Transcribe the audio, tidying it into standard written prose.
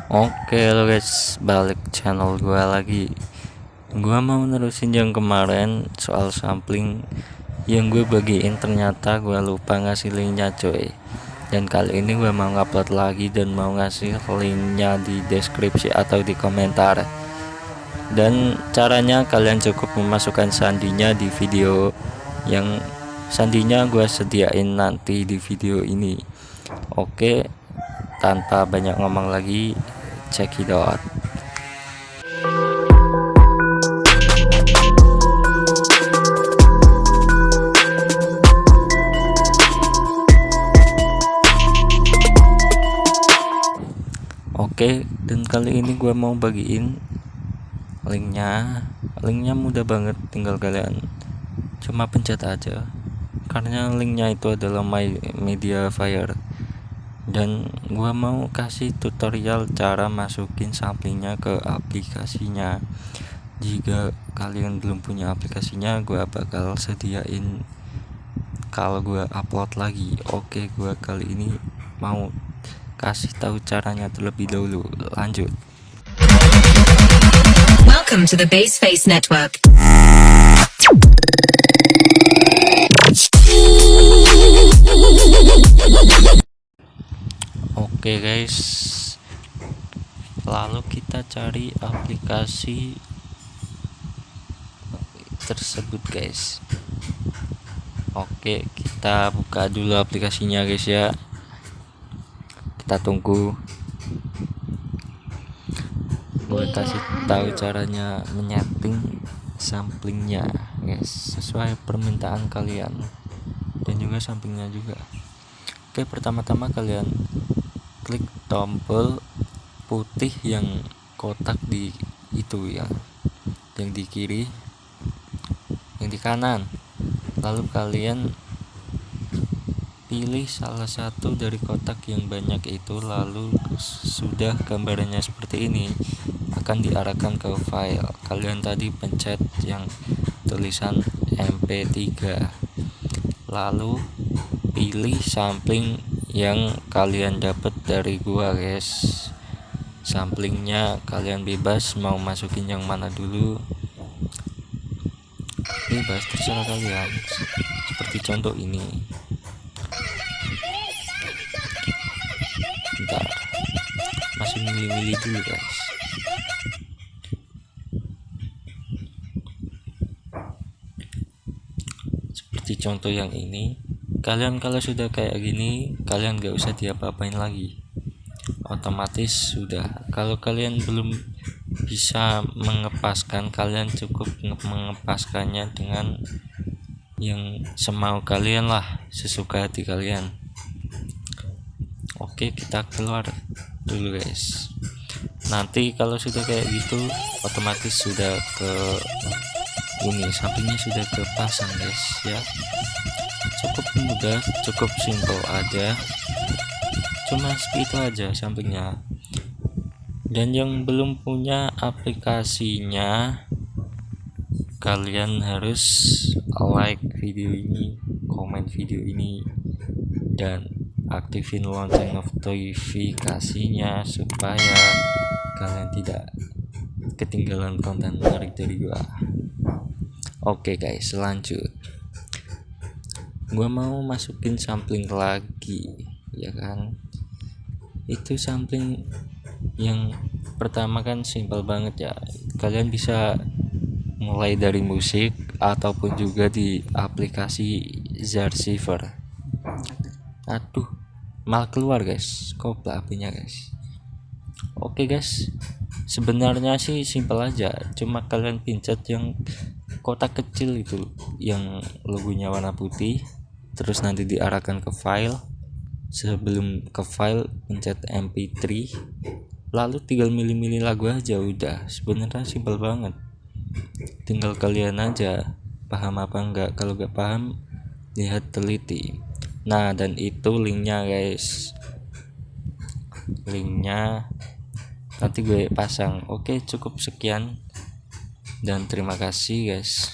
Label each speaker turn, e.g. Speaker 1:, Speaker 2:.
Speaker 1: Oke lo guys, balik channel gua lagi. Gua mau nerusin yang kemarin soal sampling yang gue bagiin, ternyata gua lupa ngasih linknya coy. Dan kali ini gua mau ngupload lagi dan mau ngasih linknya di deskripsi atau di komentar. Dan caranya kalian cukup memasukkan sandinya di video yang sandinya gua sediain nanti di video ini. Oke, tanpa banyak ngomong lagi, check it out. Oke, dan kali ini gue mau bagiin linknya mudah banget, tinggal kalian cuma pencet aja, karena linknya itu adalah My Media Fire. Dan gua mau kasih tutorial cara masukin samplingnya ke aplikasinya. Jika kalian belum punya aplikasinya, gua bakal sediain kalau gua upload lagi. Oke, gua kali ini mau kasih tahu caranya terlebih dahulu. Lanjut.
Speaker 2: Welcome to the Baseface Network.
Speaker 1: Oke guys, lalu kita cari aplikasi tersebut guys. Oke, kita buka dulu aplikasinya guys ya. Kita tunggu. Gue kasih tahu caranya menyeting samplingnya guys, sesuai permintaan kalian dan juga samplingnya juga. Oke, pertama-tama kalian klik tombol putih yang kotak di itu ya, yang di kiri, yang di kanan. Lalu kalian pilih salah satu dari kotak yang banyak itu, lalu sudah gambarnya seperti ini akan diarahkan ke file. Kalian tadi pencet yang tulisan MP3, lalu pilih sampling yang kalian dapat dari gua guys. Samplingnya kalian bebas mau masukin yang mana dulu, bebas terserah kalian, seperti contoh ini. Bentar, masih milih-milih dulu guys. Seperti contoh yang ini. Kalian kalau sudah kayak gini, kalian gak usah diapa-apain lagi, otomatis sudah. Kalau kalian belum bisa mengepaskan, kalian cukup mengepaskannya dengan yang semau kalian lah, sesuka hati kalian. Oke, kita keluar dulu guys. Nanti kalau sudah kayak gitu, otomatis sudah ke ini, sampingnya sudah kepasang guys ya. Cukup mudah, cukup simple aja, cuma seperti itu aja sampingnya. Dan yang belum punya aplikasinya, kalian harus like video ini, komen video ini, dan aktifin lonceng notifikasinya supaya kalian tidak ketinggalan konten menarik dari gua. Oke guys, lanjut. Gua mau masukin sampling lagi ya kan. Itu sampling yang pertama kan simple banget ya, kalian bisa mulai dari musik ataupun juga di aplikasi Zarsiver. Aduh, malah keluar guys, kopla apinya guys. Oke guys, sebenarnya sih simple aja, cuma kalian pencet yang kotak kecil itu yang logonya warna putih, terus nanti diarahkan ke file. Sebelum ke file pencet MP3, lalu tinggal milih-milih lagu aja, udah. Sebenarnya simpel banget, tinggal kalian aja paham apa enggak. Kalau enggak paham, lihat teliti. Nah, dan itu linknya guys, linknya nanti gue pasang. Oke, cukup sekian dan terima kasih guys.